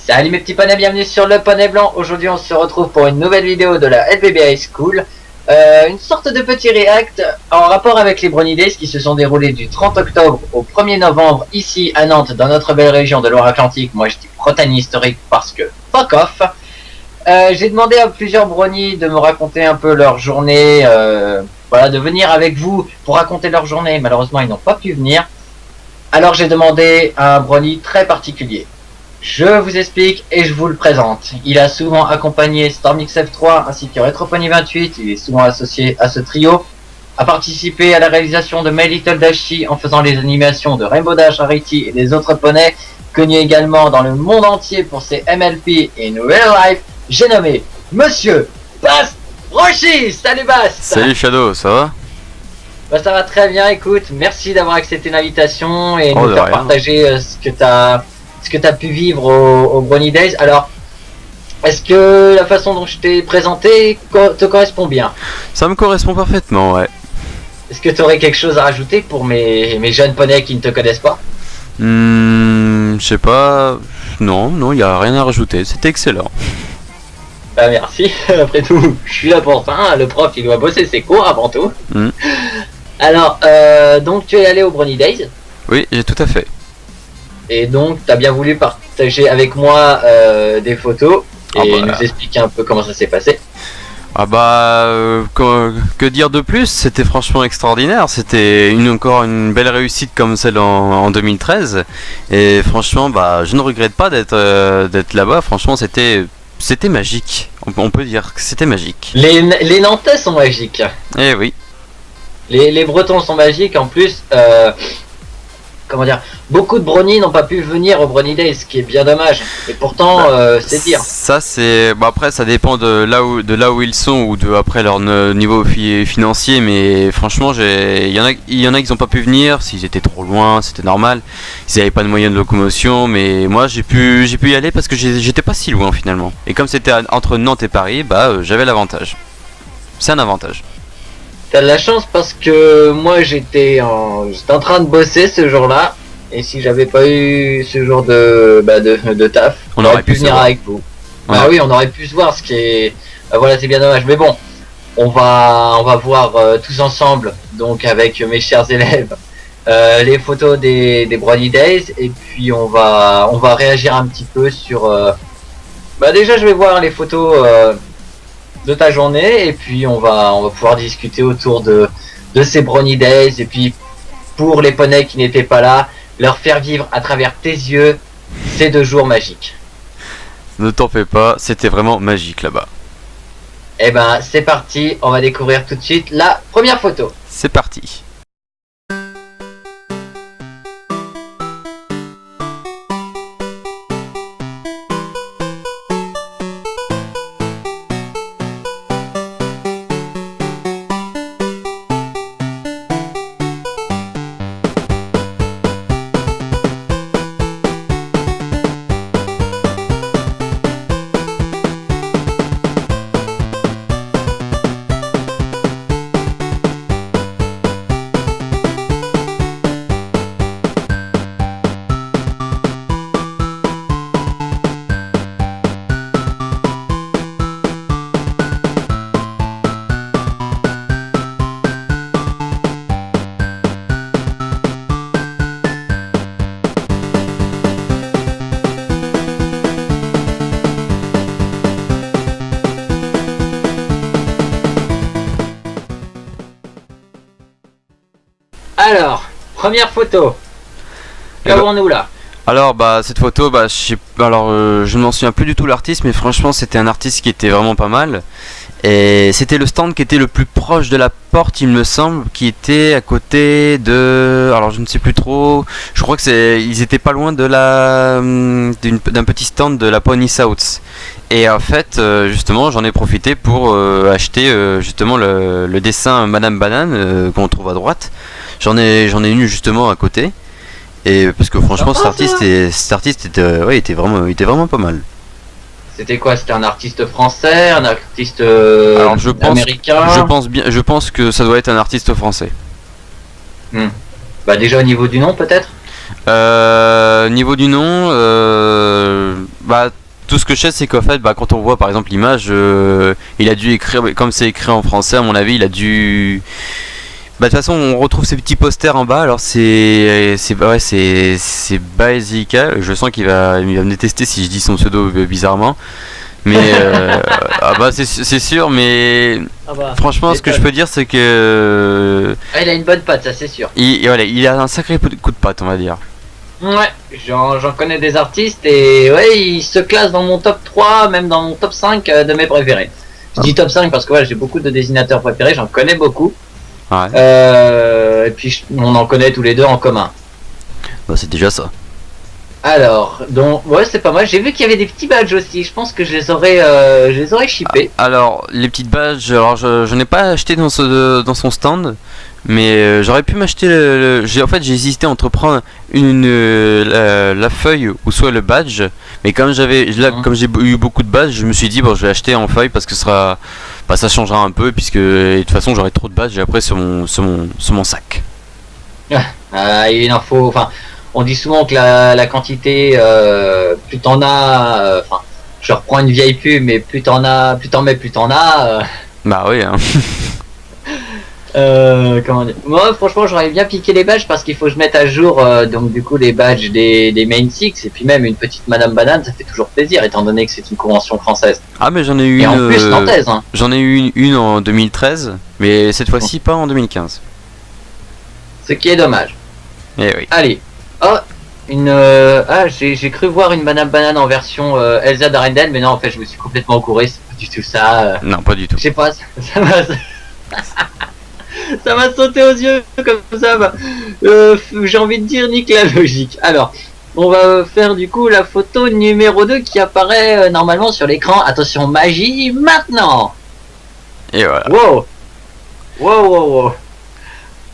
Salut mes petits poneys, bienvenue sur le Poney Blanc. Aujourd'hui on se retrouve pour une nouvelle vidéo de la LBB High School. Une sorte de petit react en rapport avec les Brony Days qui se sont déroulés du 30 octobre au 1er novembre ici à Nantes, dans notre belle région de Loire-Atlantique. Moi je dis Bretagne historique parce que fuck off. J'ai demandé à plusieurs Brony de me raconter un peu leur journée, voilà, de venir avec vous pour raconter leur journée. Malheureusement ils n'ont pas pu venir. Alors j'ai demandé à un Brony très particulier. Je vous explique et je vous le présente. Il a souvent accompagné Stormix F3 ainsi que Retropony 28. Il est souvent associé à ce trio. A participé à la réalisation de My Little Dashie en faisant les animations de Rainbow Dash, Rarity et des autres poneys. Connu également dans le monde entier pour ses MLP in real life. J'ai nommé Monsieur Bast Roshi. Salut Bast. Salut Shadow, ça va? Bah ça va très bien, écoute. Merci d'avoir accepté l'invitation et nous de faire rien. partager ce que tu as pu vivre au Brony Days. Alors, est-ce que la façon dont je t'ai présenté te correspond bien? Ça me correspond parfaitement, ouais. Est-ce que tu aurais quelque chose à rajouter pour mes jeunes poneys qui ne te connaissent pas? Je sais pas... Non, il y a rien à rajouter, c'était excellent. Bah merci, après tout, je suis là pour ça, hein. Le prof il doit bosser ses cours avant tout. Alors, donc tu es allé au Brony Days? Oui, j'ai tout à fait. Et donc, tu as bien voulu partager avec moi des photos et nous expliquer un peu comment ça s'est passé. Ah bah, que dire de plus? C'était franchement extraordinaire. C'était encore une belle réussite comme celle en 2013. Et franchement, bah, je ne regrette pas d'être là-bas. Franchement, c'était magique. On peut dire que c'était magique. Les Nantais sont magiques. Eh oui. Les Bretons sont magiques. En plus, comment dire, beaucoup de Brony n'ont pas pu venir au Brony Days, ce qui est bien dommage. Et pourtant, c'est dire. Ça c'est, bah après ça dépend de là où ils sont ou de après leur niveau financier. Mais franchement, il y en a qui n'ont pas pu venir. S'ils étaient trop loin, c'était normal. Ils n'avaient pas de moyens de locomotion. Mais moi j'ai pu y aller parce que j'étais pas si loin finalement. Et comme c'était entre Nantes et Paris, bah j'avais l'avantage. C'est un avantage. T'as de la chance parce que moi j'étais en train de bosser ce jour-là. Et si j'avais pas eu ce jour de taf, on aurait pu venir avec vous. Ouais. Bah oui, on aurait pu se voir, ce qui est... voilà, c'est bien dommage. Mais bon, on va voir tous ensemble, donc avec mes chers élèves, les photos des Brony Days. Et puis on va réagir un petit peu sur... Bah déjà je vais voir les photos... de ta journée, et puis on va pouvoir discuter autour de ces Brony Days, et puis pour les poneys qui n'étaient pas là, leur faire vivre à travers tes yeux ces 2 jours magiques. Ne t'en fais pas, c'était vraiment magique là-bas. Et ben c'est parti, on va découvrir tout de suite la première photo. C'est parti. Alors, première photo. Qu'avons-nous là? Alors bah cette photo, bah je ne m'en souviens plus du tout l'artiste, mais franchement c'était un artiste qui était vraiment pas mal. Et c'était le stand qui était le plus proche de la porte, il me semble, qui était à côté de... Alors je ne sais plus trop, je crois que ils étaient pas loin de d'un petit stand de la Pony South. Et en fait, justement, j'en ai profité pour acheter justement le dessin Madame Banane qu'on trouve à droite. J'en ai une justement à côté. Et parce que franchement, cet artiste était vraiment pas mal. C'était quoi? C'était un artiste français, un artiste Alors, américain? Je pense que ça doit être un artiste français. Bah déjà au niveau du nom peut-être? Niveau du nom, bah tout ce que je sais c'est qu'en fait bah, quand on voit par exemple l'image, il a dû écrire, comme c'est écrit en français à mon avis, il a dû... Bah de toute façon on retrouve ces petits posters en bas, alors c'est Baezika, je sens qu'il va me détester si je dis son pseudo bizarrement. Mais ah bah c'est sûr, mais Ah bah, franchement ce que je peux dire c'est que il a une bonne patte, ça c'est sûr. voilà, il a un sacré coup de patte on va dire. Ouais, j'en connais des artistes et ouais, il se classe dans mon top 3, même dans mon top 5 de mes préférés. Je dis top 5 parce que ouais, j'ai beaucoup de dessinateurs préférés, j'en connais beaucoup. Ouais. Et puis on en connaît tous les deux en commun. Bah c'est déjà ça. Alors, donc ouais, c'est pas mal. J'ai vu qu'il y avait des petits badges aussi. Je pense que je les aurais shippés. Alors les petites badges, alors je n'ai pas acheté dans son stand, mais j'aurais pu m'acheter en fait j'ai hésité entre prendre la feuille ou soit le badge, mais comme comme j'ai eu beaucoup de badges, je me suis dit bon je vais acheter en feuille parce que ça changera un peu puisque de toute façon j'aurai trop de badges après sur mon sac. Il en faut. Enfin, on dit souvent que la quantité, plus t'en as. Enfin, je reprends une vieille pub, mais plus t'en as, plus t'en mets, plus t'en as. Bah oui. Hein. Comment dire. Moi, franchement, j'aurais bien piqué les badges parce qu'il faut que je mette à jour donc du coup les badges des Main Six et puis même une petite Madame Banane, ça fait toujours plaisir étant donné que c'est une convention française. Ah mais j'en ai eu et en plus nantaise. Hein. J'en ai eu une en 2013, mais cette fois-ci pas en 2015. Ce qui est dommage. Eh oui. Allez. Oh, j'ai cru voir une Madame Banane en version Elsa d'Arendelle, mais non, en fait, je me suis complètement couré, c'est pas du tout ça. Non, pas du tout. Je sais pas, ça m'a... ça m'a sauté aux yeux comme ça. Bah. J'ai envie de dire nique la logique. Alors, on va faire du coup la photo numéro 2 qui apparaît normalement sur l'écran. Attention, magie, maintenant. Et voilà. Wow. Wow, wow, wow.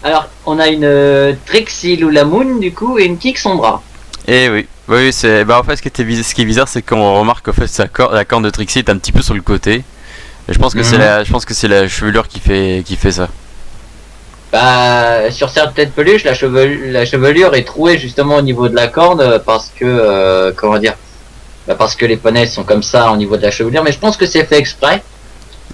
Alors, on a une Trixie Lulamoon du coup et une Kik Sombra. Et oui, oui, c'est. Bah en fait, ce qui est bizarre, c'est qu'on remarque qu'en fait, la corne de Trixie est un petit peu sur le côté. Et je pense que c'est la chevelure qui fait ça. Bah, sur certaines peluches, la chevelure est trouée justement au niveau de la corne parce que comment dire, parce que les poneys sont comme ça au niveau de la chevelure. Mais je pense que c'est fait exprès.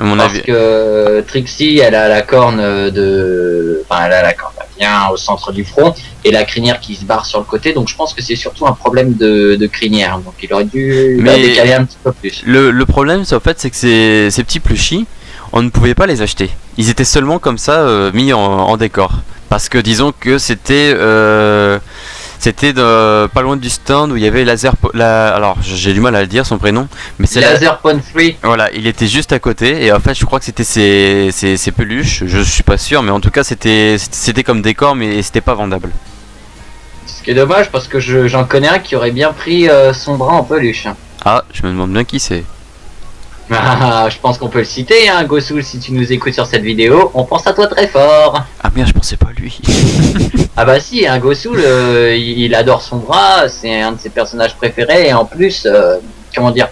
À mon parce avis. Que Trixie, elle a la corne elle a la corne bien au centre du front et la crinière qui se barre sur le côté. Donc je pense que c'est surtout un problème de crinière. Donc il aurait dû décaler un petit peu plus. Le problème, c'est que ces petits plushis, on ne pouvait pas les acheter. Ils étaient seulement comme ça mis en décor. Parce que disons que c'était pas loin du stand où il y avait alors j'ai du mal à le dire son prénom, mais c'est Laserpon 3. Voilà, il était juste à côté et en fait je crois que c'était ces peluches, je suis pas sûr, mais en tout cas c'était comme décor mais c'était pas vendable. Ce qui est dommage parce que j'en connais un qui aurait bien pris son bras en peluche. Ah, je me demande bien qui c'est. Ah, je pense qu'on peut le citer, hein, Gosul, si tu nous écoutes sur cette vidéo, on pense à toi très fort. Ah merde, je pensais pas à lui. Ah bah si, hein, Gosul, il adore son bras, c'est un de ses personnages préférés, et en plus, comment dire,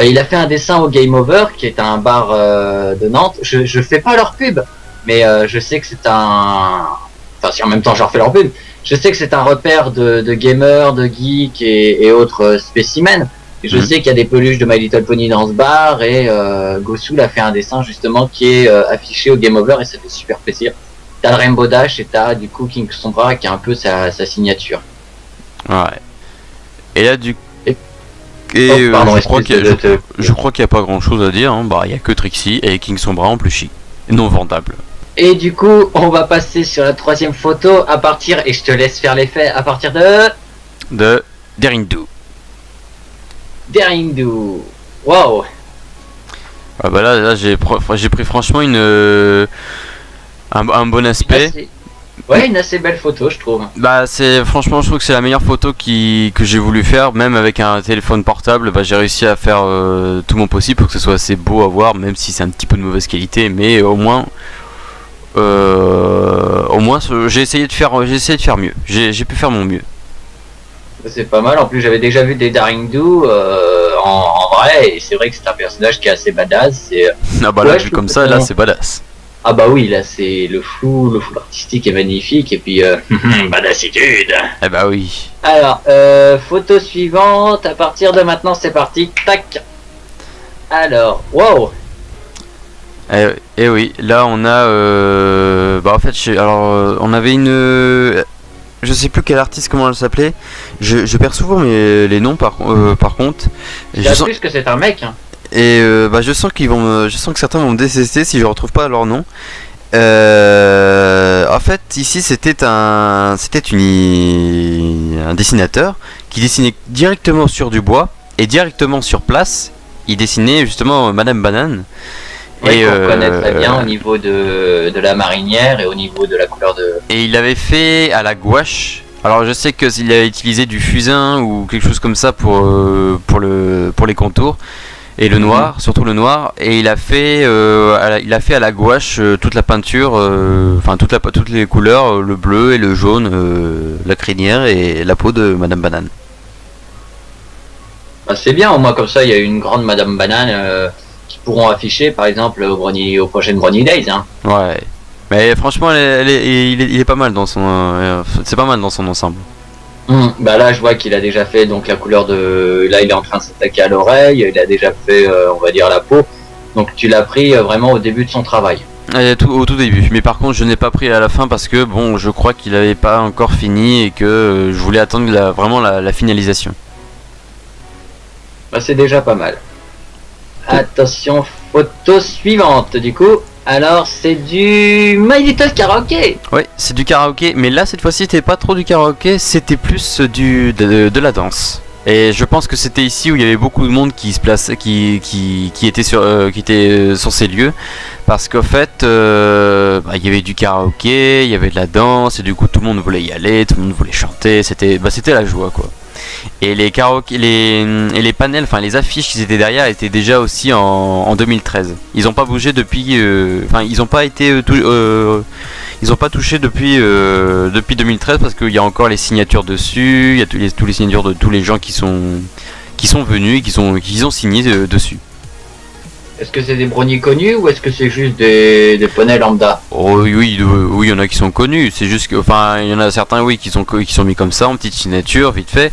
il a fait un dessin au Game Over, qui est un bar de Nantes. Je fais pas leur pub, mais je sais que c'est un... Enfin, si en même temps je leur fais leur pub, je sais que c'est un repère de gamers, de geeks et autres spécimens. Je sais qu'il y a des peluches de My Little Pony dans ce bar et Gosul a fait un dessin justement qui est affiché au Game Over et ça fait super plaisir. T'as le Rainbow Dash et t'as du coup King Sombra qui a un peu sa signature. Ouais. Et là pardon, je crois qu'il n'y a pas grand chose à dire. Hein. Bah il y a que Trixie et King Sombra en plushie. Non vendable. Et du coup on va passer sur la troisième photo à partir, et je te laisse faire l'effet, à partir de Daring Do. Daring Do. Wow. Ah bah là j'ai pris franchement un bon aspect. Une assez belle photo je trouve. Bah franchement je trouve que c'est la meilleure photo que j'ai voulu faire, même avec un téléphone portable. Bah j'ai réussi à faire tout mon possible pour que ce soit assez beau à voir, même si c'est un petit peu de mauvaise qualité, mais au moins j'ai essayé de faire mieux. J'ai pu faire mon mieux. C'est pas mal, en plus j'avais déjà vu des Daring Do en vrai, et c'est vrai que c'est un personnage qui est assez badass. Ah bah là vu comme ça, là c'est badass. Ah bah oui, là c'est le flou artistique est magnifique et puis bah lassitude. Eh bah oui. Alors, photo suivante, à partir de maintenant c'est parti, tac. Alors, wow. Et oui, là on a bah en fait on avait une je sais plus quel artiste comment elle s'appelait. Je perds souvent les noms par contre. Je sais plus que c'est un mec. Hein. Et bah je sens je sens que certains vont me détester si je retrouve pas leur nom. En fait, ici c'était un dessinateur qui dessinait directement sur du bois et directement sur place. Il dessinait justement Madame Banane. Oui, qu'on connaît très bien au niveau de la marinière et au niveau de la couleur de. Et il l'avait fait à la gouache. Alors je sais qu'il a utilisé du fusain ou quelque chose comme ça pour les contours. Et le noir, surtout le noir, et il a fait à la gouache toute la peinture, enfin toutes les couleurs, le bleu et le jaune, la crinière et la peau de Madame Banane. Bah, c'est bien, au moins comme ça il y a une grande Madame Banane qui pourront afficher par exemple aux prochaines Brownie Days. Hein. Ouais, mais franchement il est pas mal dans son, c'est pas mal dans son ensemble. Bah là je vois qu'il a déjà fait donc la couleur de. Là il est en train de s'attaquer à l'oreille, il a déjà fait on va dire la peau. Donc tu l'as pris vraiment au début de son travail. Au tout début, mais par contre je n'ai pas pris à la fin parce que bon je crois qu'il avait pas encore fini et que je voulais attendre vraiment la finalisation. Bah c'est déjà pas mal. Attention, photo suivante du coup. Alors c'est du My Little Karaoke. Ouais, c'est du karaoké, mais là cette fois-ci c'était pas trop du karaoké, c'était plus de la danse. Et je pense que c'était ici où il y avait beaucoup de monde qui se plaçait, qui était sur ces lieux, parce qu'en fait il y avait du karaoké, il y avait de la danse et du coup tout le monde voulait y aller, tout le monde voulait chanter, c'était la joie quoi. Et les karaokés, les panels, enfin les affiches qui étaient derrière étaient déjà aussi en 2013. Ils ont pas bougé depuis, enfin ils ont pas été ils ont pas touché depuis 2013 parce qu'il y a encore les signatures dessus, il y a tous les signatures de tous les gens qui sont venus et qui ont signé dessus. Est-ce que c'est des brownies connus ou est-ce que c'est juste des poneys lambda? Oh oui, il y en a qui sont connus. C'est juste que, enfin, il y en a certains oui qui sont mis comme ça en petite signature, vite fait.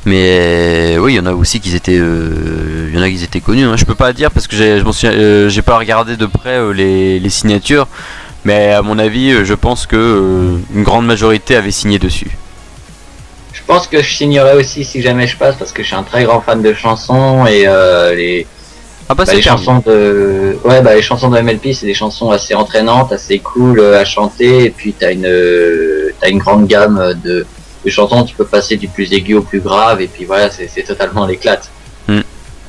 Mais oui, il y en a aussi qui étaient connus. Hein. Je peux pas dire parce que j'ai pas regardé de près les signatures. Mais à mon avis, je pense que une grande majorité avait signé dessus. Je pense que je signerai aussi si jamais je passe parce que je suis un très grand fan de chansons et les chansons de les chansons de MLP c'est des chansons assez entraînantes, assez cool à chanter et puis t'as une grande gamme de chansons, tu peux passer du plus aigu au plus grave et puis voilà c'est totalement l'éclate.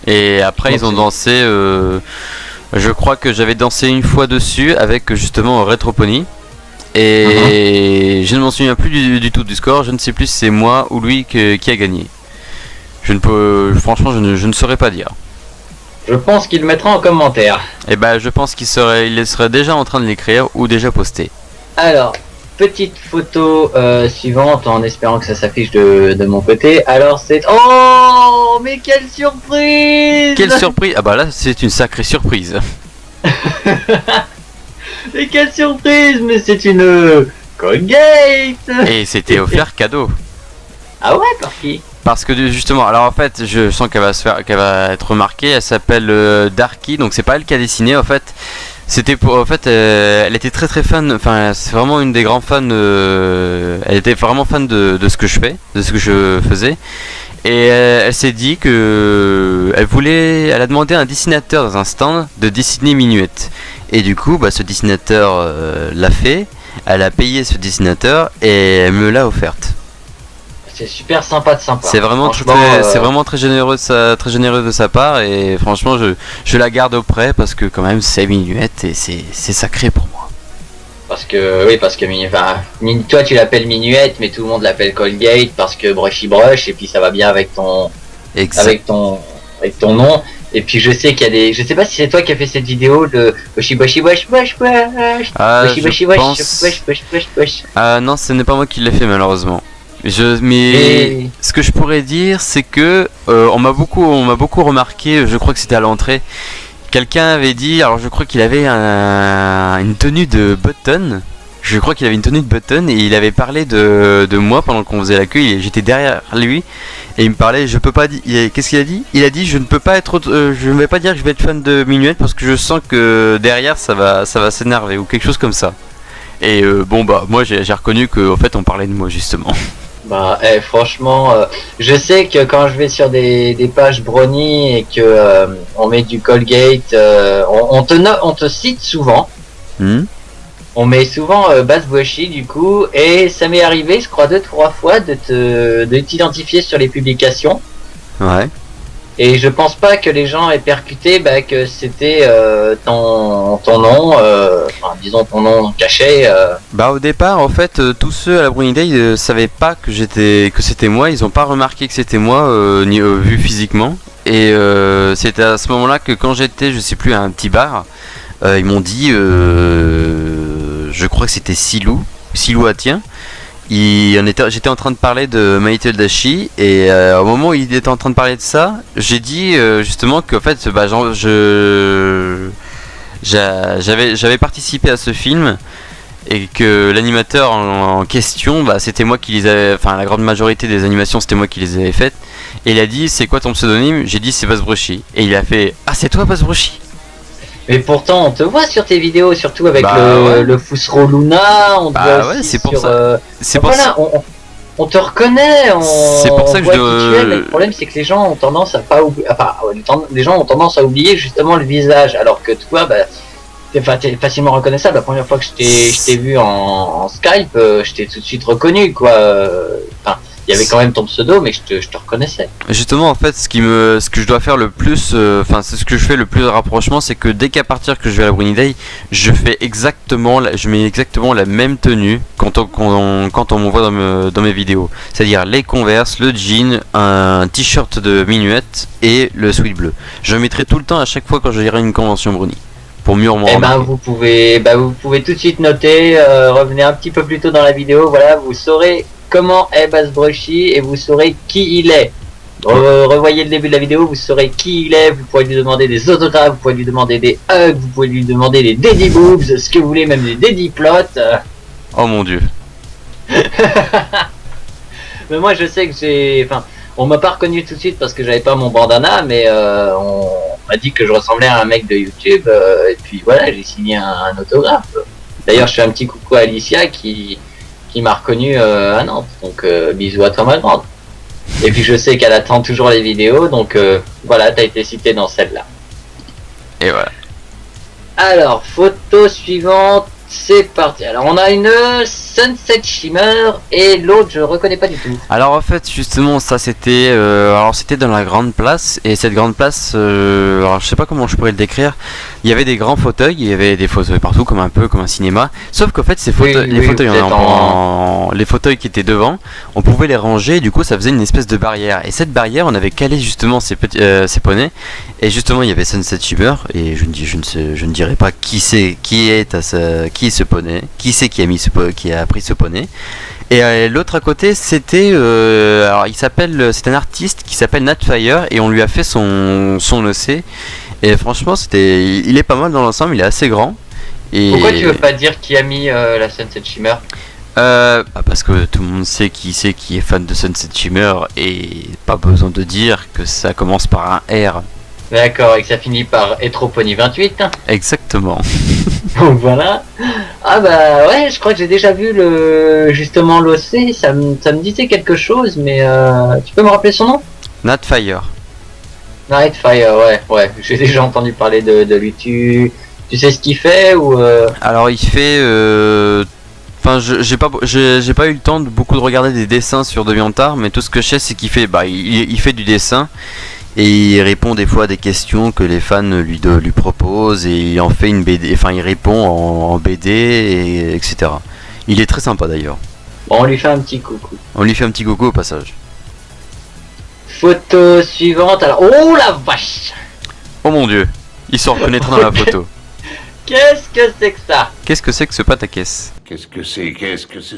Et après ils ont dansé je crois que j'avais dansé une fois dessus avec justement Retropony et je ne m'en souviens plus du tout du score, je ne sais plus si c'est moi ou lui qui a gagné. Franchement je ne saurais pas dire. Je pense qu'il le mettra en commentaire. Et bah je pense qu'il serait déjà en train de l'écrire ou déjà posté. Alors, petite photo suivante en espérant que ça s'affiche de mon côté. Alors c'est... Oh mais quelle surprise! Quelle surprise! Ah bah là c'est une sacrée surprise. Mais quelle surprise! Mais c'est une Colgate! Et c'était offert cadeau. Ah ouais, par qui? Parce que justement, alors en fait, je sens qu'elle va être remarquée. Elle s'appelle Darky, donc c'est pas elle qui a dessiné en fait. Elle était très fan. Enfin, c'est vraiment une des grands fans. Elle était vraiment fan de ce que je fais, de ce que je faisais. Et elle s'est dit que elle a demandé à un dessinateur dans un stand de dessiner Minuette. Et du coup, ce dessinateur l'a fait. Elle a payé ce dessinateur et elle me l'a offerte. C'est super sympa. C'est vraiment très généreux de sa part et franchement je la garde auprès parce que quand même c'est Minuette et c'est sacré pour moi. Parce que toi tu l'appelles Minuette mais tout le monde l'appelle Colgate parce que Brushy Brush et puis ça va bien avec ton nom. Et puis je sais qu'il y a je sais pas si c'est toi qui as fait cette vidéo de Brushy Brushy Brush. Ah non, ce n'est pas moi qui l'ai fait malheureusement. Ce que je pourrais dire, c'est que on m'a beaucoup remarqué, je crois que c'était à l'entrée, quelqu'un avait dit, alors je crois qu'il avait une tenue de Button. Je crois qu'il avait une tenue de Button et il avait parlé de moi pendant qu'on faisait la queue. J'étais derrière lui et il me parlait. Je peux pas dire. Qu'est-ce qu'il a dit? Il a dit je ne peux pas être. Je ne vais pas dire que je vais être fan de Minuet parce que je sens que derrière ça va s'énerver ou quelque chose comme ça. Et bon bah moi j'ai reconnu qu'en fait on parlait de moi justement. Bah, franchement, je sais que quand je vais sur des pages Brony et que on met du Colgate, on te cite souvent. On met souvent Bass Boshi du coup, et ça m'est arrivé, je crois 2-3 fois de t'identifier sur les publications. Ouais. Et je pense pas que les gens aient percuté que c'était ton nom, enfin disons ton nom caché. Bah au départ en fait tous ceux à la Brony Day savaient pas que c'était moi, ils ont pas remarqué que c'était moi vu physiquement. Et c'était à ce moment-là que quand j'étais, je sais plus, à un petit bar, ils m'ont dit, je crois que c'était Silou Atien. J'étais en train de parler de Maïtel Dashi et au moment où il était en train de parler de ça, j'ai dit justement qu'en fait j'avais participé à ce film et que l'animateur en question, c'était moi qui les avais, enfin la grande majorité des animations c'était moi qui les avais faites. Et il a dit c'est quoi ton pseudonyme? J'ai dit c'est Bass Brochi. Et il a fait ah c'est toi Bass Brochi. Mais pourtant on te voit sur tes vidéos, surtout avec le Fusro Luna, on te voit aussi c'est pour sur, ça. C'est pour ça. On te reconnaît, c'est pour ça que Le problème c'est que les gens ont tendance à pas oublier, les gens ont tendance à oublier justement le visage, alors que toi t'es facilement reconnaissable. La première fois que je t'ai vu en Skype, je t'ai tout de suite reconnu quoi. Enfin, il y avait quand même ton pseudo, mais je te reconnaissais. Justement, en fait, ce que je dois faire le plus, c'est ce que je fais le plus de rapprochement, c'est que dès qu'à partir que je vais à la Brony Day, je mets exactement la même tenue quand on m'envoie dans mes vidéos. C'est-à-dire les Converse, le jean, un t-shirt de Minuet et le sweat bleu. Je mettrai tout le temps à chaque fois quand j'irai à une convention Brony. Pour mieux remarquer. Vous pouvez tout de suite noter, revenez un petit peu plus tôt dans la vidéo, voilà, vous saurez comment est Bass Brochi et vous saurez qui il est. Revoyez le début de la vidéo, vous saurez qui il est, vous pouvez lui demander des autographes, vous pouvez lui demander des hugs, vous pouvez lui demander des daddy boobs, ce que vous voulez, même des daddy plots. Oh mon dieu. Mais moi je sais que on m'a pas reconnu tout de suite parce que j'avais pas mon bandana, mais on m'a dit que je ressemblais à un mec de YouTube, et puis voilà, j'ai signé un autographe. D'ailleurs je fais un petit coucou à Alicia qui m'a reconnu à Nantes, donc bisous à toi ma grande. Et puis je sais qu'elle attend toujours les vidéos, donc voilà, t'as été cité dans celle-là. Et voilà. Alors, photo suivante, c'est parti. Alors on a une Sunset Shimmer et l'autre je reconnais pas du tout. Alors en fait justement ça c'était c'était dans la grande place, et cette grande place alors je sais pas comment je pourrais le décrire. Il y avait des grands fauteuils, il y avait des fauteuils partout comme un cinéma, sauf qu'en fait ces fauteuils, les fauteuils qui étaient devant, on pouvait les ranger et du coup ça faisait une espèce de barrière, et cette barrière on avait calé justement ces poneys, et justement il y avait Sunset Shimmer, et je ne dirai pas qui est ce poney, qui a pris ce poney. Et l'autre à côté c'était alors c'est un artiste qui s'appelle Natfire, et on lui a fait son OC, et franchement il est pas mal dans l'ensemble, il est assez grand. Et pourquoi tu veux pas dire qui a mis la Sunset Shimmer? Parce que tout le monde sait qui est fan de Sunset Shimmer, et pas besoin de dire que ça commence par un R. D'accord, et que ça finit par Etropony 28. Exactement. Donc voilà. Ah bah ouais, je crois que j'ai déjà vu justement l'OC, ça me disait quelque chose, mais tu peux me rappeler son nom? Natfire. Nightfire, ouais, j'ai déjà entendu parler de lui. Tu sais ce qu'il fait ou Alors il fait enfin j'ai pas eu le temps de beaucoup de regarder des dessins sur DeviantArt, mais tout ce que je sais c'est qu'il fait il fait du dessin, et il répond des fois à des questions que les fans lui proposent, et il en fait une BD, enfin il répond en BD, etc. Il est très sympa d'ailleurs. Bon, on lui fait un petit coucou. On lui fait un petit coucou au passage. Photo suivante, alors... Oh la vache! Oh mon dieu, il se reconnaîtra dans la photo. Qu'est-ce que c'est que ça? Qu'est-ce que c'est que ce pataquès? Qu'est-ce que c'est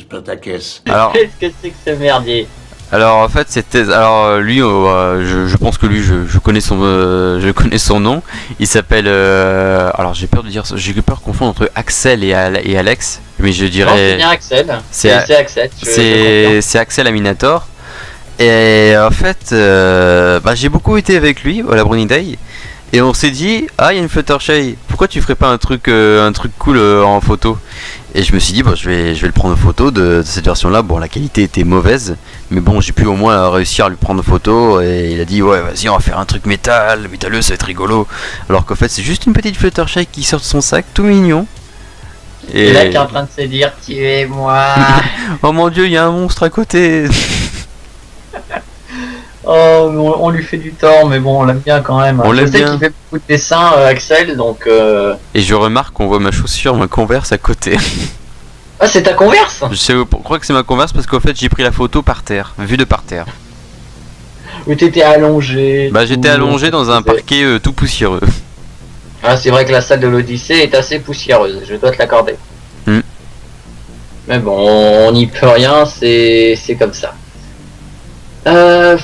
ce pataquès? Alors, qu'est-ce que c'est que ce merdier? Alors en fait c'était alors lui je pense que lui je connais son nom. Il s'appelle alors j'ai peur de dire j'ai peur de confondre entre Axel et Alex, mais je Non, c'est dirais bien Axel. c'est Axel. Je confirme. c'est Axel Aminator. Et en fait bah, j'ai beaucoup été avec lui à la Brony Day et on s'est dit ah il y a une Fluttershy, pourquoi tu ferais pas un truc cool en photo. Et je me suis dit, bon, je vais le prendre en photo de cette version-là. Bon, la qualité était mauvaise, mais bon, j'ai pu au moins réussir à lui prendre photo. Et il a dit, ouais, vas-y, on va faire un truc métalleux, ça va être rigolo. Alors qu'en fait, c'est juste une petite Fluttershy qui sort de son sac, tout mignon. Et là, qui est en train de se dire, tuez-moi. Oh mon dieu, il y a un monstre à côté. Oh, on lui fait du tort, mais bon, on l'aime bien quand même. On l'aime Je sais bien. qu'il fait beaucoup de dessins, Axel, donc. Et je remarque qu'on voit ma chaussure, ma Converse à côté. Ah, c'est ta Converse? Je crois que c'est ma Converse parce qu'en fait, j'ai pris la photo par terre, vue de par terre. Où t'étais allongé. Bah, j'étais allongé dans un parquet tout poussiéreux. Ah, c'est vrai que la salle de l'Odyssée est assez poussiéreuse, je dois te l'accorder. Hmm. Mais bon, on n'y peut rien, c'est comme ça.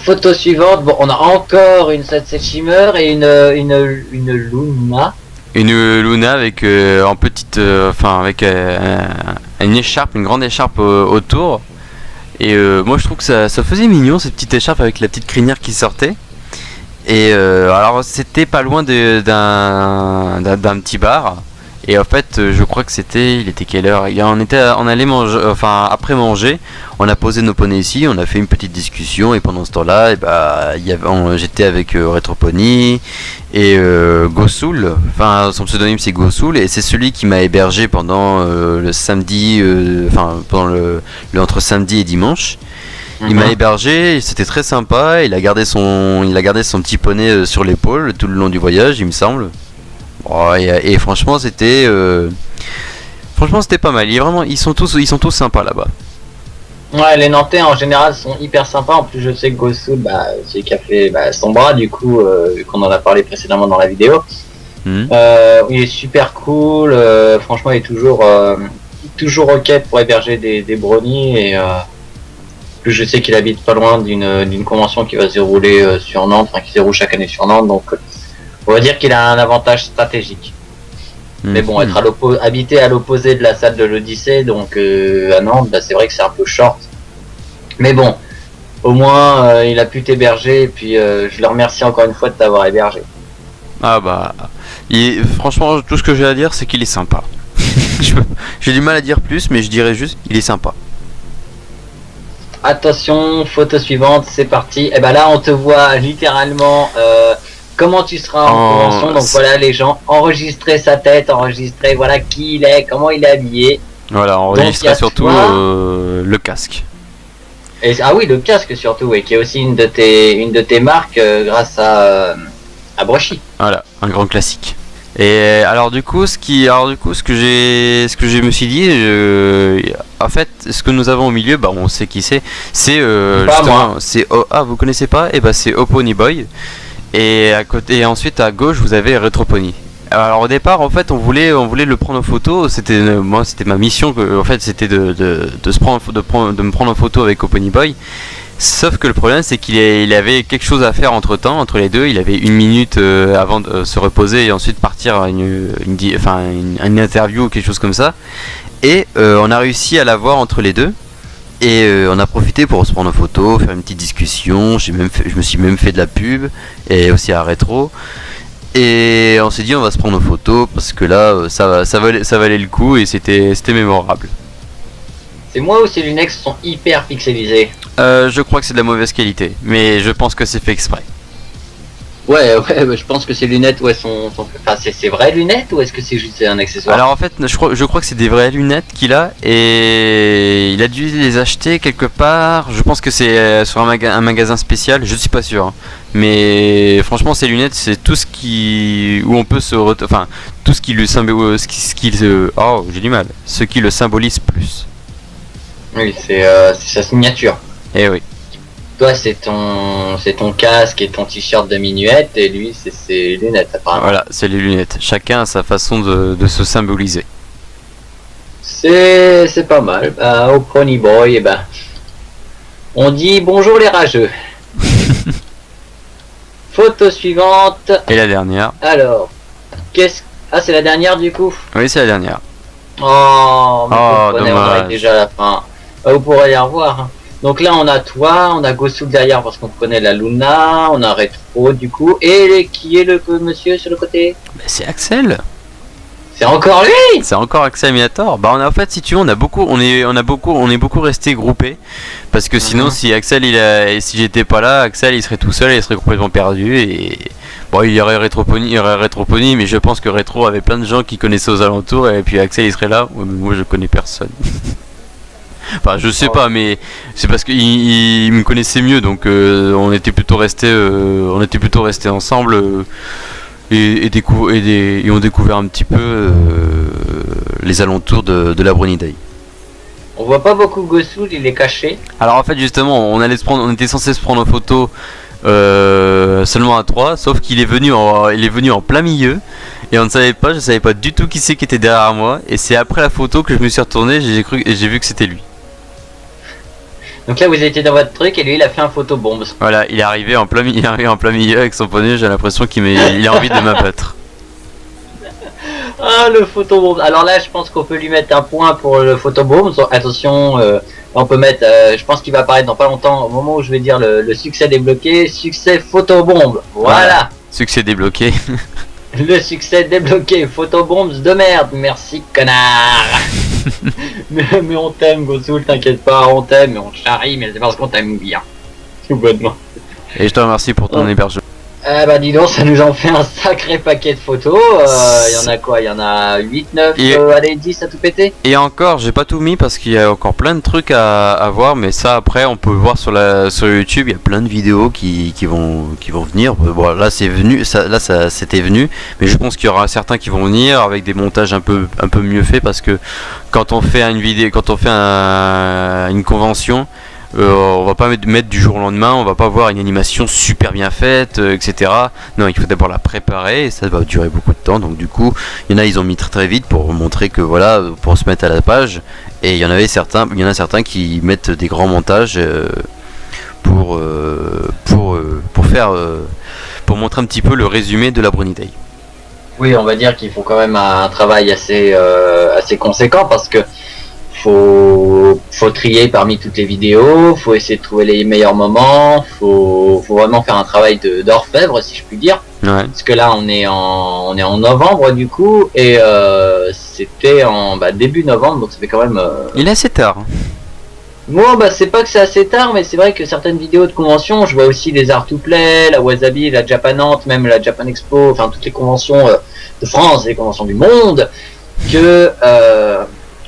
Photo suivante, bon, on a encore une Sunset Shimmer et une Luna. Une Luna avec en petite, enfin avec une écharpe, une grande écharpe autour. Et moi je trouve que ça faisait mignon cette petite écharpe avec la petite crinière qui sortait. Et alors c'était pas loin d'un petit bar. Et en fait je crois que il était quelle heure? On allait manger, enfin après manger, on a posé nos poneys ici, on a fait une petite discussion et pendant ce temps-là, et bah, j'étais avec Retropony et Gosoul, enfin son pseudonyme c'est Gosoul et c'est celui qui m'a hébergé pendant le samedi, enfin pendant le entre samedi et dimanche. Il m'a hébergé, c'était très sympa, il a gardé son petit poney sur l'épaule tout le long du voyage, il me semble. Oh, et franchement c'était pas mal. Ils sont tous sympas là-bas. Ouais, les Nantais en général sont hyper sympas. En plus, je sais que Gosoul, bah, c'est qui a fait son bras, du coup, vu qu'on en a parlé précédemment dans la vidéo. Il est super cool. Franchement, il est toujours ok pour héberger des brownies. Et plus je sais qu'il habite pas loin d'une convention qui va se dérouler sur Nantes, enfin qui se déroule chaque année sur Nantes. Donc, on va dire qu'il a un avantage stratégique. Mais bon, habiter à l'opposé de la salle de l'Odyssée, donc à Nantes, bah, c'est vrai que c'est un peu short. Mais bon, au moins il a pu t'héberger et puis je le remercie encore une fois de t'avoir hébergé. Ah bah, franchement, tout ce que j'ai à dire, c'est qu'il est sympa. J'ai du mal à dire plus, mais je dirais juste qu'il est sympa. Attention, photo suivante, c'est parti. Et bah là, on te voit littéralement comment tu seras en convention. Donc voilà, les gens, enregistrer sa tête, enregistrer voilà qui il est, comment il est habillé. Voilà, enregistrer surtout le casque. Ah oui, le casque surtout, et qui est aussi une de tes marques grâce à Brochy. Voilà, un grand classique. Et alors du coup, ce que je me suis dit, en fait, ce que nous avons au milieu, bah on sait qui c'est. C'est justement, vous connaissez pas? Et bah c'est Opony Boy. Et à côté, et ensuite à gauche, vous avez Retropony. Alors au départ, en fait, on voulait le prendre en photo. C'était ma mission. En fait, c'était de me prendre en photo avec Opony Boy. Sauf que le problème, c'est qu'il avait quelque chose à faire entre les deux. Il avait 1 minute avant de se reposer et ensuite partir à une interview ou quelque chose comme ça. Et on a réussi à l'avoir entre les deux. Et on a profité pour se prendre en photo, faire une petite discussion. Je me suis même fait de la pub et aussi à rétro. Et on s'est dit on va se prendre en photo parce que là ça valait le coup et c'était mémorable. C'est moi ou ces lunettes sont hyper pixelisées? Je crois que c'est de la mauvaise qualité, mais je pense que c'est fait exprès. Ouais, bah, je pense que ces lunettes, ouais, enfin, c'est vraies lunettes ou est-ce que c'est juste un accessoire? Alors en fait, je crois que c'est des vraies lunettes qu'il a et il a dû les acheter quelque part. Je pense que c'est sur un magasin spécial, je suis pas sûr. Hein. Mais franchement, ces lunettes, c'est tout ce où on peut tout ce qui lui symbolise, j'ai du mal. Ce qui le symbolise plus. Oui, c'est sa signature. Eh oui. Toi, c'est ton casque et ton t-shirt de minuette, et lui, c'est ses lunettes, apparemment. Voilà, c'est les lunettes. Chacun a sa façon de se symboliser. C'est pas mal. Au Pony Boy, On dit bonjour les rageux. Photo suivante. Et la dernière. Alors, ah, c'est la dernière du coup. Oui, c'est la dernière. Oh, mais Oh, on dommage. arrive déjà à la fin. Vous pourrez y revoir. Hein. Donc là, on a toi, on a Gosul derrière parce qu'on connaît la Luna, on a Retro du coup. Et qui est le monsieur sur le côté? Bah, c'est Axel. C'est encore lui. C'est encore Axel Minator. Bah, en fait, si tu veux, on est beaucoup resté groupés parce que sinon, si Axel si j'étais pas là, Axel il serait tout seul, il serait complètement perdu et bon, il y aurait Rétropony, mais je pense que Rétro avait plein de gens qui connaissaient aux alentours et puis Axel il serait là. Ouais, mais moi, je connais personne. Enfin, je sais pas, mais c'est parce qu'il me connaissait mieux, donc on était plutôt restés ensemble et on découvert un petit peu les alentours de la Brony Day. On voit pas beaucoup Gosul, il est caché. Alors en fait, justement, on était censé se prendre en photo seulement à 3, sauf qu'il est venu en plein milieu. Et je savais pas du tout qui c'est qui était derrière moi. Et c'est après la photo que je me suis retourné, j'ai vu que c'était lui. Donc là, vous étiez dans votre truc et lui, il a fait un photobombe. Voilà, il est arrivé en plein milieu avec son poney. J'ai l'impression qu'il a envie de m'abattre. Ah, le photobombe. Alors là, je pense qu'on peut lui mettre un point pour le photobombe. Attention, on peut mettre, je pense qu'il va apparaître dans pas longtemps, au moment où je vais dire le succès débloqué. Succès photobombe. Voilà. Succès débloqué. Le succès débloqué. Photobombes de merde. Merci, connard. mais on t'aime, Gosul, t'inquiète pas, on t'aime, mais on te charrie, mais c'est parce qu'on t'aime bien. Tout bonnement. Et je te remercie pour ton hébergement. Bah dis donc, ça nous en fait un sacré paquet de photos. Il y en a quoi? Il y en a 8, 9, allez 10 à tout péter. Et encore, j'ai pas tout mis parce qu'il y a encore plein de trucs à voir, mais ça après on peut voir sur YouTube, il y a plein de vidéos qui vont venir. Bon, là c'est venu, ça c'était venu, mais je pense qu'il y aura certains qui vont venir avec des montages un peu mieux faits parce que quand on fait une convention, on va pas mettre du jour au lendemain, on va pas voir une animation super bien faite, etc. Non, il faut d'abord la préparer et ça va durer beaucoup de temps. Donc du coup, il y en a, ils ont mis très vite pour montrer que voilà, pour se mettre à la page. Et il y en a certains qui mettent des grands montages pour montrer un petit peu le résumé de la Brony Day. Oui, on va dire qu'ils font quand même un travail assez conséquent parce que faut trier parmi toutes les vidéos, faut essayer de trouver les meilleurs moments, faut vraiment faire un travail d'orfèvre si je puis dire. Ouais. Parce que là on est en novembre du coup et c'était en début novembre, donc ça fait quand même. Il est assez tard. Moi c'est pas que c'est assez tard, mais c'est vrai que certaines vidéos de convention, je vois aussi les Art to Play, la Wasabi, la Japanante, même la Japan Expo, enfin toutes les conventions de France, les conventions du monde, que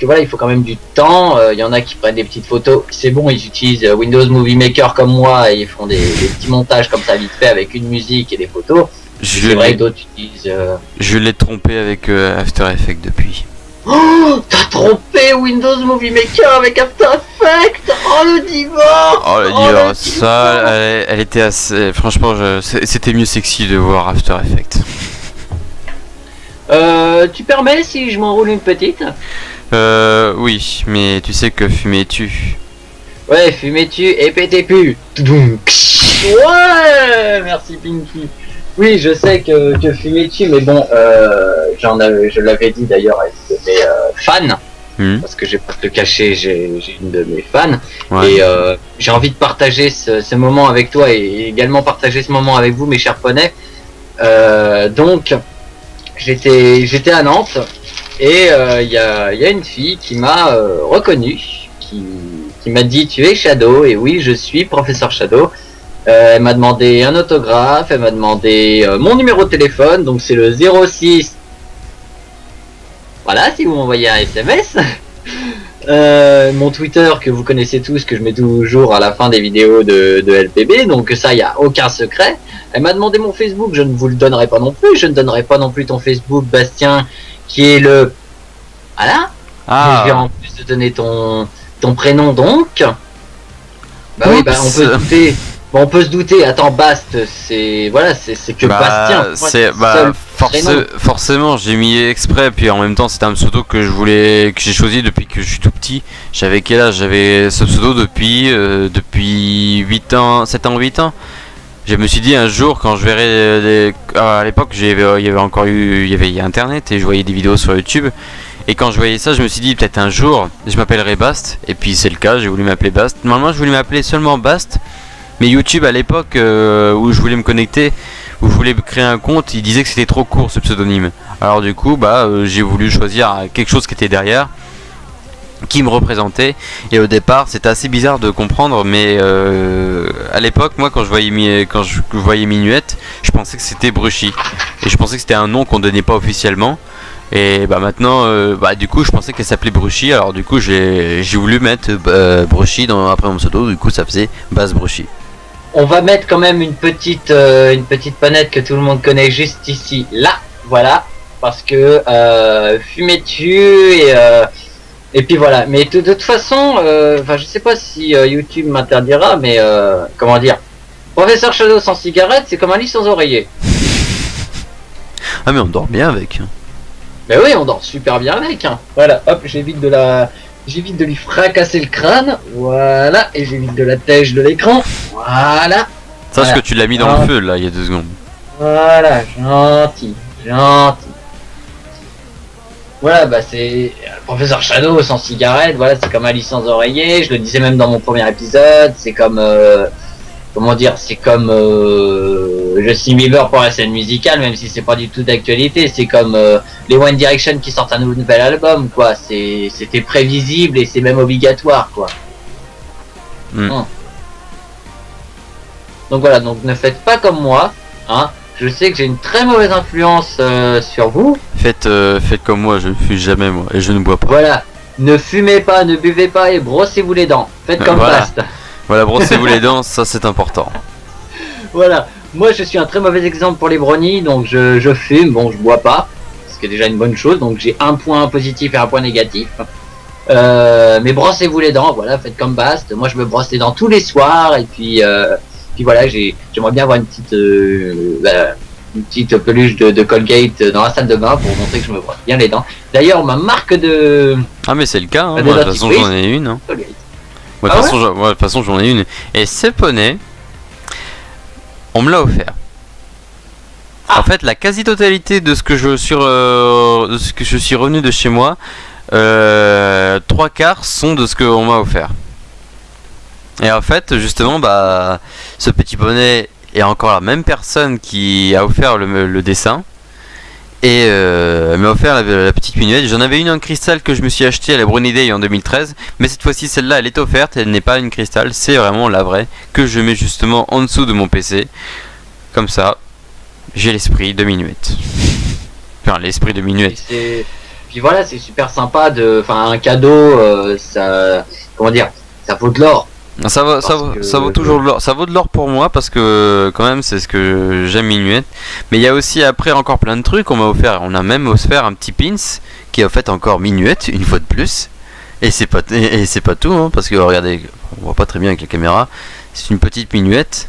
voilà, il faut quand même du temps. Il y en a qui prennent des petites photos, c'est bon, ils utilisent Windows Movie Maker comme moi et ils font des petits montages comme ça vite fait avec une musique et des photos. C'est vrai que d'autres utilisent. Je l'ai trompé avec After Effects depuis. Oh, t'as trompé Windows Movie Maker avec After Effects. Oh le divorce. Oh le divorce, ça, elle était assez. Franchement, c'était mieux sexy de voir After Effects. Tu permets si je m'enroule une petite? Oui, mais tu sais que fumais-tu? Ouais, fumais-tu et pétais-pu. Ouais, merci Pinky. Oui, je sais que fumais-tu, mais bon, je l'avais dit d'ailleurs à une de mes fans, parce que j'ai pas te cacher, j'ai une de mes fans, ouais. Et j'ai envie de partager ce moment avec toi et également partager ce moment avec vous, mes chers poneys. Donc, j'étais à Nantes. Et il y a une fille qui m'a reconnu, qui m'a dit tu es Shadow, et oui je suis professeur Shadow. Elle m'a demandé un autographe, elle m'a demandé mon numéro de téléphone, donc c'est le 06. Voilà, si vous m'envoyez un SMS. Mon Twitter que vous connaissez tous, que je mets toujours à la fin des vidéos de LPB, donc ça il n'y a aucun secret. Elle m'a demandé mon Facebook, je ne vous le donnerai pas non plus, je ne donnerai pas non plus ton Facebook Bastien, qui est le... Voilà. Ah. Je vais en plus de donner ton prénom donc. Bah oups. Oui, on peut douter. Bon, on peut se douter. Attends, Bast, c'est voilà, c'est que Bastien. Forcément, j'ai mis exprès. Puis en même temps, c'était un pseudo que j'ai choisi depuis que je suis tout petit. J'avais quel âge? J'avais ce pseudo depuis 8 ans, 7 ans, 8 ans. Je me suis dit un jour quand je verrai à l'époque, il y avait Internet et je voyais des vidéos sur YouTube. Et quand je voyais ça, je me suis dit peut-être un jour, je m'appellerai Bast. Et puis c'est le cas, j'ai voulu m'appeler Bast. Normalement, je voulais m'appeler seulement Bast. Mais YouTube à l'époque où je voulais me connecter, où je voulais créer un compte, il disait que c'était trop court ce pseudonyme. Alors du coup, j'ai voulu choisir quelque chose qui était derrière, qui me représentait. Et au départ, c'était assez bizarre de comprendre, mais à l'époque, moi, quand je voyais Minuette, je pensais que c'était Bruchy. Et je pensais que c'était un nom qu'on donnait pas officiellement. Et maintenant, du coup, je pensais qu'elle s'appelait Bruchy. Alors du coup, j'ai voulu mettre Bruchy après mon pseudo. Du coup, ça faisait Bass Bruchy. On va mettre quand même une petite panette que tout le monde connaît juste ici, là, voilà, parce que fumer tue et puis voilà. Mais de toute façon, je sais pas si YouTube m'interdira, mais comment dire, Professeur Shadow sans cigarette, c'est comme un lit sans oreiller. Ah mais on dort bien avec. Mais oui, on dort super bien avec. Hein. Voilà, hop, j'évite de lui fracasser le crâne, voilà, et j'évite de la tèche de l'écran, voilà. Sache que tu l'as mis dans le feu là il y a 2 secondes. Voilà, gentil. Voilà, c'est le Professeur Shadow sans cigarette, voilà, c'est comme Alice sans oreiller, je le disais même dans mon premier épisode, c'est comme, c'est comme Justin Bieber pour la scène musicale, même si c'est pas du tout d'actualité, c'est comme les One Direction qui sortent un nouvel album, quoi, c'était prévisible et c'est même obligatoire, quoi. Donc voilà, donc ne faites pas comme moi, hein. Je sais que j'ai une très mauvaise influence sur vous. Faites comme moi, je ne fume jamais moi et je ne bois pas. Voilà, ne fumez pas, ne buvez pas et brossez-vous les dents. Faites comme Bast. Voilà, brossez-vous les dents, ça c'est important. Voilà, moi je suis un très mauvais exemple pour les brownies, donc je fume, bon je bois pas, ce qui est déjà une bonne chose, donc j'ai un point positif et un point négatif. Mais brossez-vous les dents, voilà, faites comme Bast. Moi je me brosse les dents tous les soirs et puis voilà, j'aimerais bien avoir une petite peluche de Colgate dans la salle de bain pour montrer que je me brosse bien les dents. D'ailleurs, ma marque de... Ah mais c'est le cas, hein. Moi, de toute façon j'en ai une. Hein. De toute façon j'en ai une. Et ce poney, on me l'a offert. En fait, la quasi-totalité de ce que je suis revenu de chez moi, 3/4 sont de ce qu'on m'a offert. Et en fait, justement, ce petit poney est encore la même personne qui a offert le dessin et m'a offert la petite minuette. J'en avais une en cristal que je me suis acheté à la Brownie Day en 2013, mais cette fois-ci, celle-là, elle est offerte. Elle n'est pas une cristal, c'est vraiment la vraie que je mets justement en dessous de mon PC. Comme ça, j'ai l'esprit de minuette. Enfin, l'esprit de minuette. Puis voilà, c'est super sympa un cadeau, ça, comment dire, ça vaut de l'or. Ça vaut toujours de l'or. Ça vaut de l'or pour moi parce que quand même c'est ce que j'aime Minuette. Mais il y a aussi après encore plein de trucs qu'on m'a offert. On a même offert un petit pins qui est en fait encore Minuette une fois de plus. Et c'est pas tout hein, parce que regardez, on voit pas très bien avec la caméra. C'est une petite Minuette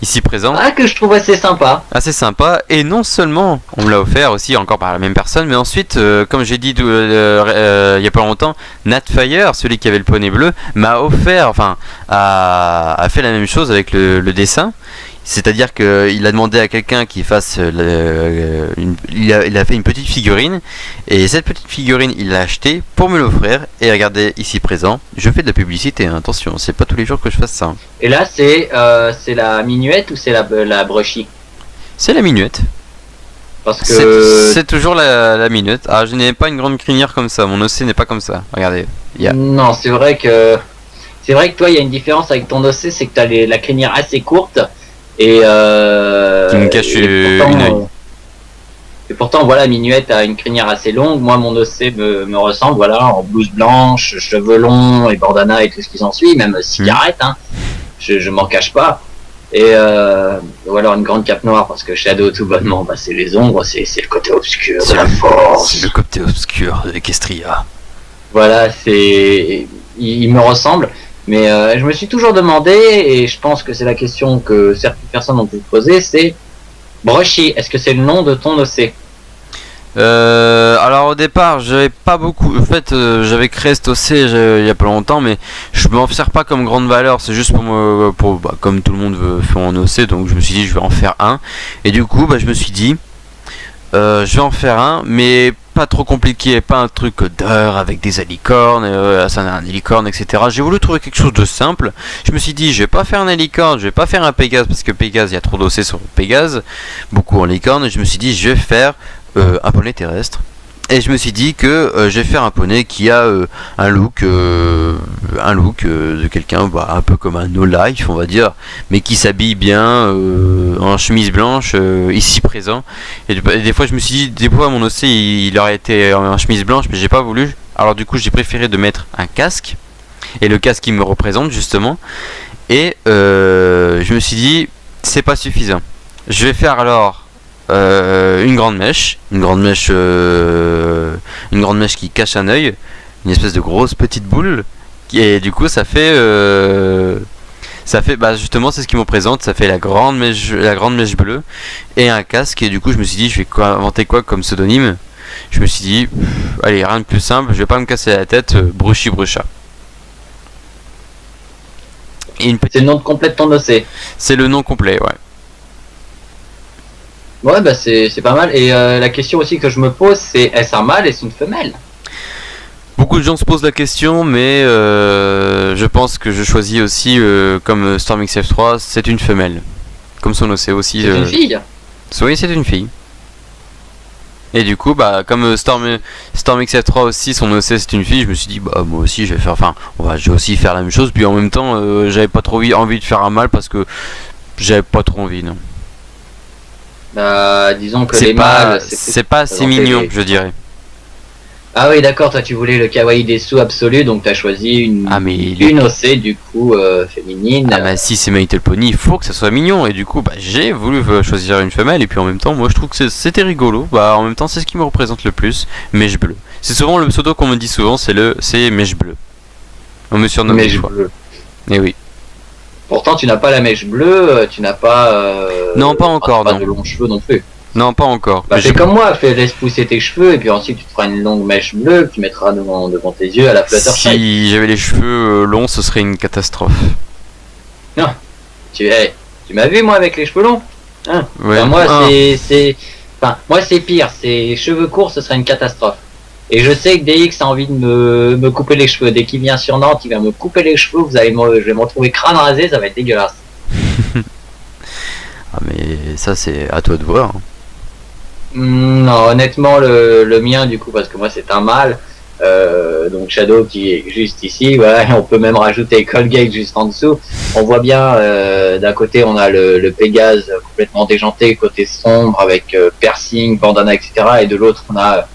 ici présente. Ah, que je trouve assez sympa. Assez sympa. Et non seulement on me l'a offert aussi encore par la même personne, mais ensuite, comme j'ai dit il y a pas longtemps, Natfire, celui qui avait le poney bleu, m'a offert, a fait la même chose avec le dessin. C'est-à-dire qu'il a demandé à quelqu'un qui fasse il a fait une petite figurine et cette petite figurine il l'a achetée pour me l'offrir et regardez ici présent, je fais de la publicité, hein, attention, c'est pas tous les jours que je fasse ça. Et là c'est la minuette ou c'est la Bruchy? C'est la minuette. Parce que c'est toujours la minuette. Ah, je n'ai pas une grande crinière comme ça, mon OC n'est pas comme ça. Regardez. Non, c'est vrai que toi il y a une différence avec ton OC, c'est que tu as la crinière assez courte. Et qui me cache une œil. Et pourtant voilà, Minuette a une crinière assez longue. Moi mon OC me ressemble, voilà, en blouse blanche, cheveux longs et bandana et tout ce qui s'ensuit, même cigarette, hein. Je m'en cache pas. Et ou alors une grande cape noire parce que Shadow tout bonnement, c'est les ombres, c'est le côté obscur de la force. C'est le côté obscur de Equestria. Voilà, il me ressemble. Mais je me suis toujours demandé, et je pense que c'est la question que certaines personnes ont pu poser, c'est Brushy, est-ce que c'est le nom de ton OC? Alors au départ, j'avais pas beaucoup. En fait, j'avais créé cet OC il y a pas longtemps, mais je m'en sers pas comme grande valeur. C'est juste comme tout le monde veut faire un OC, donc je me suis dit je vais en faire un. Et du coup, je me suis dit, je vais en faire un, mais pas trop compliqué, pas un truc d'heure avec des alicornes, ça a un licorne, etc. J'ai voulu trouver quelque chose de simple. Je me suis dit, je vais pas faire un alicorne, je vais pas faire un Pégase parce que Pégase, il y a trop d'OC sur Pégase, beaucoup en licorne. Et je me suis dit, je vais faire un poney terrestre. Et je me suis dit que je vais faire un poney qui a un look de quelqu'un un peu comme un no life, on va dire, mais qui s'habille bien en chemise blanche ici présent. Et des fois je me suis dit, des fois mon OC il aurait été en chemise blanche, mais j'ai pas voulu. Alors du coup j'ai préféré de mettre un casque, et le casque il me représente justement. Et je me suis dit, c'est pas suffisant. Je vais faire alors une grande mèche qui cache un œil, une espèce de grosse petite boule, et du coup ça fait justement c'est ce qui me présente, ça fait la grande mèche bleue et un casque. Et du coup je me suis dit, je vais inventer quoi comme pseudonyme. Je me suis dit allez, rien de plus simple, je vais pas me casser la tête, Brushy Brucha. C'est le nom complet de ton OC? C'est le nom complet, ouais. Ouais, bah c'est pas mal. Et la question aussi que je me pose, c'est est-ce un mâle, est-ce une femelle? Beaucoup de gens se posent la question, mais je pense que je choisis aussi comme Storm XF3, c'est une femelle. Comme son OC aussi. C'est une fille? Oui, c'est une fille. Et du coup, comme Storm XF3 aussi, son OC c'est une fille, je me suis dit, moi aussi je vais aussi faire la même chose. Puis en même temps, j'avais pas trop envie de faire un mâle parce que j'avais pas trop envie, non. Disons que les mâles, c'est pas assez mignon, je dirais. Ah oui, d'accord, toi tu voulais le kawaii des sous absolu, donc t'as choisi une OC du coup féminine. Ah bah si c'est My Little Pony, il faut que ça soit mignon, et du coup j'ai voulu choisir une femelle, et puis en même temps moi je trouve que c'était rigolo. En même temps c'est ce qui me représente le plus, mèche bleue. C'est souvent le pseudo qu'on me dit souvent, c'est mèche bleue. On me surnomme mèche bleue. Et oui. Pourtant tu n'as pas la mèche bleue, tu n'as pas... non, pas encore, pas de longs cheveux non plus. Non, pas encore. C'est comme moi, laisse pousser tes cheveux et puis ensuite tu te feras une longue mèche bleue que tu mettras devant tes yeux à la Fluttershy. Si j'avais les cheveux longs, ce serait une catastrophe. Non, tu m'as vu moi avec les cheveux longs, hein? Ouais. Moi moi c'est pire, c'est cheveux courts, ce serait une catastrophe. Et je sais que DX a envie de me couper les cheveux. Dès qu'il vient sur Nantes, il va me couper les cheveux. Je vais me retrouver crâne rasé, ça va être dégueulasse. Ah mais ça c'est à toi de voir. Non, honnêtement le mien du coup, parce que moi c'est un mâle. Donc Shadow qui est juste ici, voilà, on peut même rajouter Colgate juste en dessous. On voit bien d'un côté on a le Pégase complètement déjanté, côté sombre avec piercing, bandana, etc. Et de l'autre on a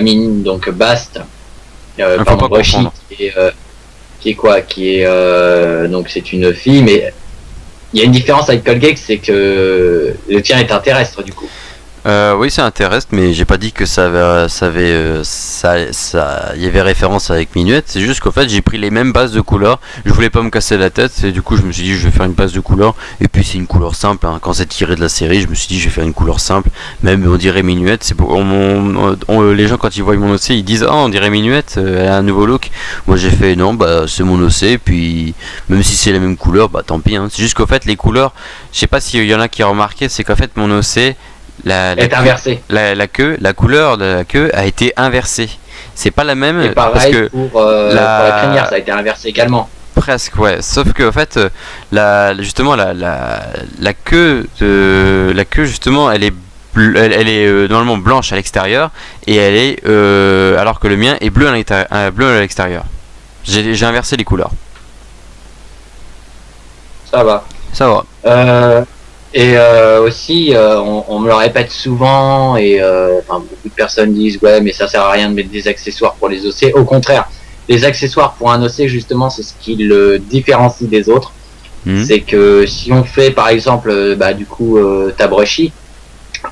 Mine, donc Bast, Brushy, donc c'est une fille, mais il y a une différence avec Colgate, c'est que le tien est un terrestre du coup. Oui, c'est un terrestre, mais j'ai pas dit que il y avait référence avec Minuette. C'est juste qu'en fait j'ai pris les mêmes bases de couleurs. Je voulais pas me casser la tête, et du coup je me suis dit je vais faire une base de couleurs. Et puis c'est une couleur simple, hein. Quand c'est tiré de la série, je me suis dit je vais faire une couleur simple. Même on dirait Minuette. C'est les gens quand ils voient mon OC, ils disent on dirait Minuette, elle a un nouveau look. Moi j'ai fait non, c'est mon OC. Puis même si c'est la même couleur, tant pis, hein. C'est juste qu'en fait les couleurs, je sais pas s'il y en a qui ont remarqué, c'est qu'en fait mon OC est inversée. La couleur de la queue a été inversée. C'est pas la même. Et pareil parce que pour la crinière, ça a été inversé également. Presque, ouais. Sauf que en fait, la queue justement, elle est normalement blanche à l'extérieur, et elle est alors que le mien est bleu à l'extérieur. J'ai inversé les couleurs. Ça va. Et aussi, on me le répète souvent, et beaucoup de personnes disent ouais, mais ça sert à rien de mettre des accessoires pour les OC. Au contraire, les accessoires pour un OC, justement, c'est ce qui le différencie des autres. C'est que si on fait par exemple ta Brushy,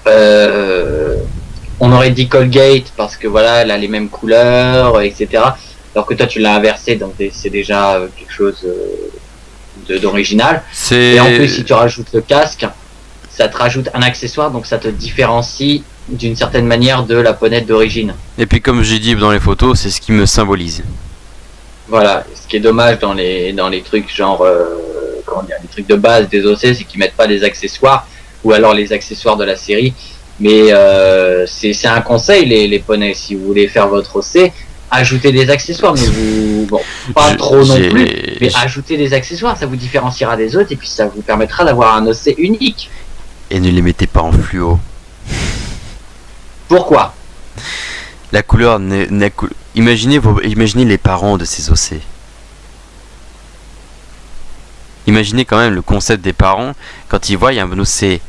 on aurait dit Colgate parce que voilà, elle a les mêmes couleurs, etc. alors que toi tu l'as inversé, donc c'est déjà quelque chose d'original. Et en plus, si tu rajoutes le casque, ça te rajoute un accessoire, donc ça te différencie d'une certaine manière de la ponette d'origine. Et puis comme j'ai dit dans les photos, c'est ce qui me symbolise. Voilà, ce qui est dommage dans les trucs genre comment dire, les trucs de base des OC, c'est qu'ils mettent pas les accessoires ou alors les accessoires de la série. Mais c'est un conseil les poneys, si vous voulez faire votre OC, ajoutez des accessoires, mais vous pas trop non plus, mais ajoutez des accessoires, ça vous différenciera des autres et puis ça vous permettra d'avoir un OC unique. Et ne les mettez pas en fluo. Pourquoi? La couleur imaginez les parents de ces OC. Imaginez quand même le concept des parents quand ils voient un OC.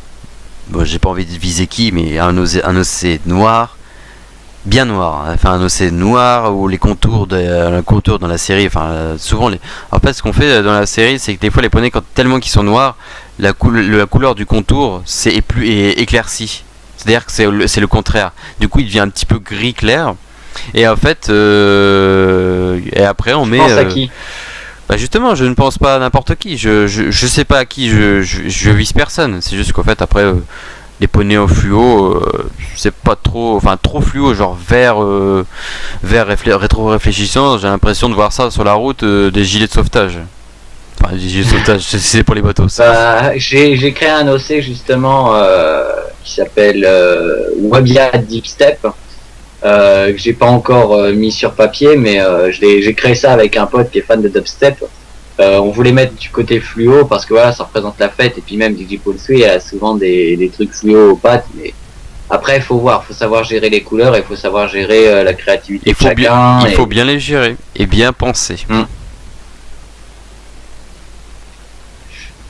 Bon, j'ai pas envie de viser qui, mais un OC noir, bien noir, hein, enfin un OC noir où les contours dans la série, enfin souvent en fait ce qu'on fait dans la série, c'est que des fois les poneys tellement qu'ils sont noirs, la couleur du contour est éclaircie. C'est-à-dire que c'est le contraire. Du coup, il devient un petit peu gris clair. Et en fait, et après on met. Tu penses à qui? Bah justement, je ne pense pas à n'importe qui. Je sais pas à qui. Je vise personne. C'est juste qu'en fait après les poneys au fluo, c'est pas trop, enfin trop fluo, genre vert rétro-réfléchissant. J'ai l'impression de voir ça sur la route des gilets de sauvetage. Enfin, des gilets de sauvetage, c'est pour les bateaux. J'ai créé un OC justement qui s'appelle Wabia Deep Step. Que j'ai pas encore mis sur papier, mais j'ai créé ça avec un pote qui est fan de dubstep. On voulait mettre du côté fluo parce que voilà, ça représente la fête, et puis même DJ Paul Sway a souvent des trucs fluo aux pattes, mais après il faut voir, faut savoir gérer les couleurs et il faut savoir gérer la créativité de chacun. Il faut bien les gérer et bien penser.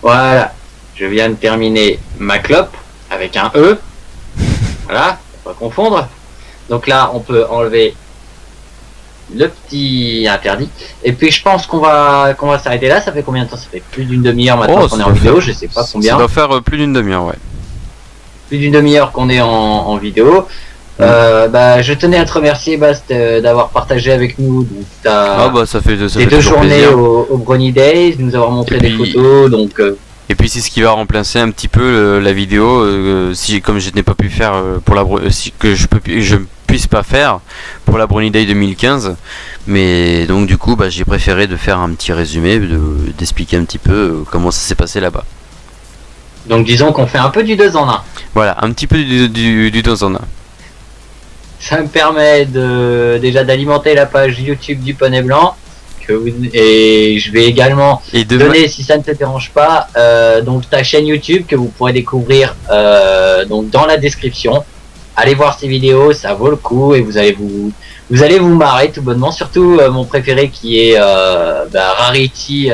Voilà, je viens de terminer ma clope avec un E. Voilà, faut pas confondre. Donc là, on peut enlever le petit interdit. Et puis je pense qu'on va s'arrêter là. Ça fait combien de temps? Ça fait plus d'une demi-heure maintenant qu'on est en vidéo. Je sais pas combien. Ça doit faire plus d'une demi-heure, ouais. Plus d'une demi-heure qu'on est en vidéo. Je tenais à te remercier, Bast, d'avoir partagé avec nous ça fait 2 journées au Brony Days, de nous avoir montré des photos. Donc et puis c'est ce qui va remplacer un petit peu la vidéo, comme je n'ai pas pu faire pour je puisse pas faire pour la Brony Day 2015, mais donc du coup j'ai préféré de faire un petit résumé, d'expliquer un petit peu comment ça s'est passé là-bas. Donc disons qu'on fait un peu du 2 en 1. Voilà, un petit peu du 2 en 1. Ça me permet déjà d'alimenter la page YouTube du Poney Blanc. Et je vais également donner, si ça ne te dérange pas, donc ta chaîne YouTube que vous pourrez découvrir donc dans la description. Allez voir ces vidéos, ça vaut le coup et vous allez vous marrer tout bonnement. Surtout mon préféré qui est Rarity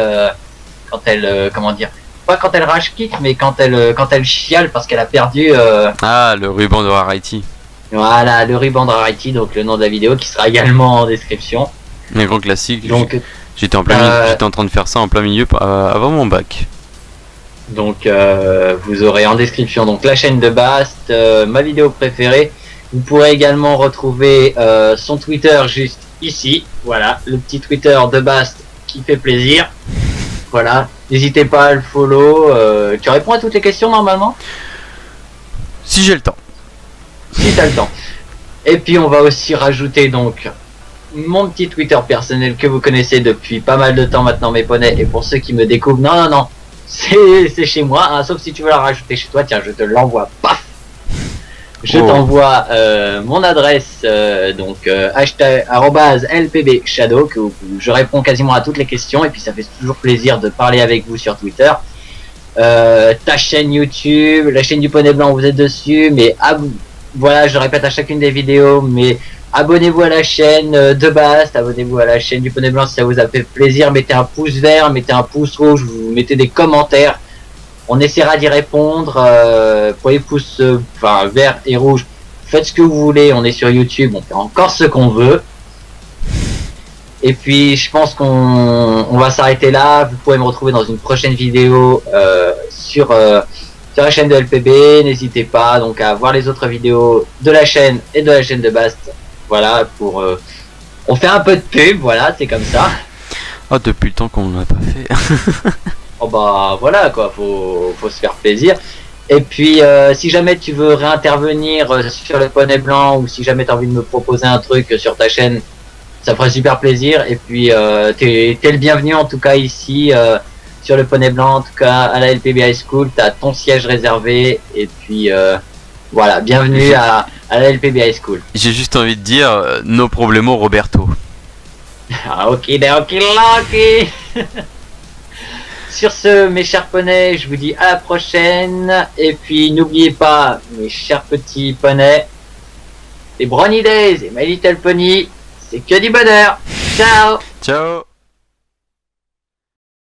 quand elle pas quand elle rage quitte, mais quand elle chiale parce qu'elle a perdu le ruban de Rarity. Voilà, le ruban de Rarity, donc le nom de la vidéo qui sera également en description. Un grand classique. Donc, j'étais en train de faire ça en plein milieu avant mon bac. Donc vous aurez en description donc la chaîne de Bast, ma vidéo préférée. Vous pourrez également retrouver son Twitter juste ici. Voilà, le petit Twitter de Bast qui fait plaisir. Voilà, n'hésitez pas à le follow. Tu réponds à toutes les questions normalement? Si j'ai le temps. Si t'as le temps. Et puis on va aussi rajouter donc mon petit Twitter personnel que vous connaissez depuis pas mal de temps maintenant, mes poneys. Et pour ceux qui me découvrent, non, c'est chez moi, hein, sauf si tu veux la rajouter chez toi. Tiens, je te l'envoie, paf. Je t'envoie mon adresse, hashtag @lpbshadow, que je réponds quasiment à toutes les questions et puis ça fait toujours plaisir de parler avec vous sur Twitter. Ta chaîne YouTube, la chaîne du Poney Blanc, vous êtes dessus, mais voilà, je répète à chacune des vidéos, mais abonnez-vous à la chaîne de Bast, abonnez-vous à la chaîne du Poney Blanc si ça vous a fait plaisir, mettez un pouce vert, mettez un pouce rouge, vous mettez des commentaires, on essaiera d'y répondre. Pour les pouces vert et rouge, faites ce que vous voulez, on est sur YouTube, on fait encore ce qu'on veut. Et puis je pense qu'on va s'arrêter là. Vous pouvez me retrouver dans une prochaine vidéo sur la chaîne de LPB. N'hésitez pas donc à voir les autres vidéos de la chaîne et de la chaîne de Bast. Voilà, On fait un peu de pub, voilà, c'est comme ça. Ah, depuis le temps qu'on l'a pas fait. Oh bah voilà quoi, faut se faire plaisir. Et puis si jamais tu veux réintervenir sur le poney blanc ou si jamais tu as envie de me proposer un truc sur ta chaîne, ça ferait super plaisir. Et puis t'es le bienvenu en tout cas ici sur le poney blanc, en tout cas à la LPB High School, t'as ton siège réservé. Et puis voilà, bienvenue à la LPB High School. J'ai juste envie de dire, no problemo Roberto. Ah, ok. Sur ce, mes chers poneys, je vous dis à la prochaine. Et puis, n'oubliez pas, mes chers petits poneys, les Brownie Days et My Little Pony, c'est que du bonheur. Ciao! Ciao.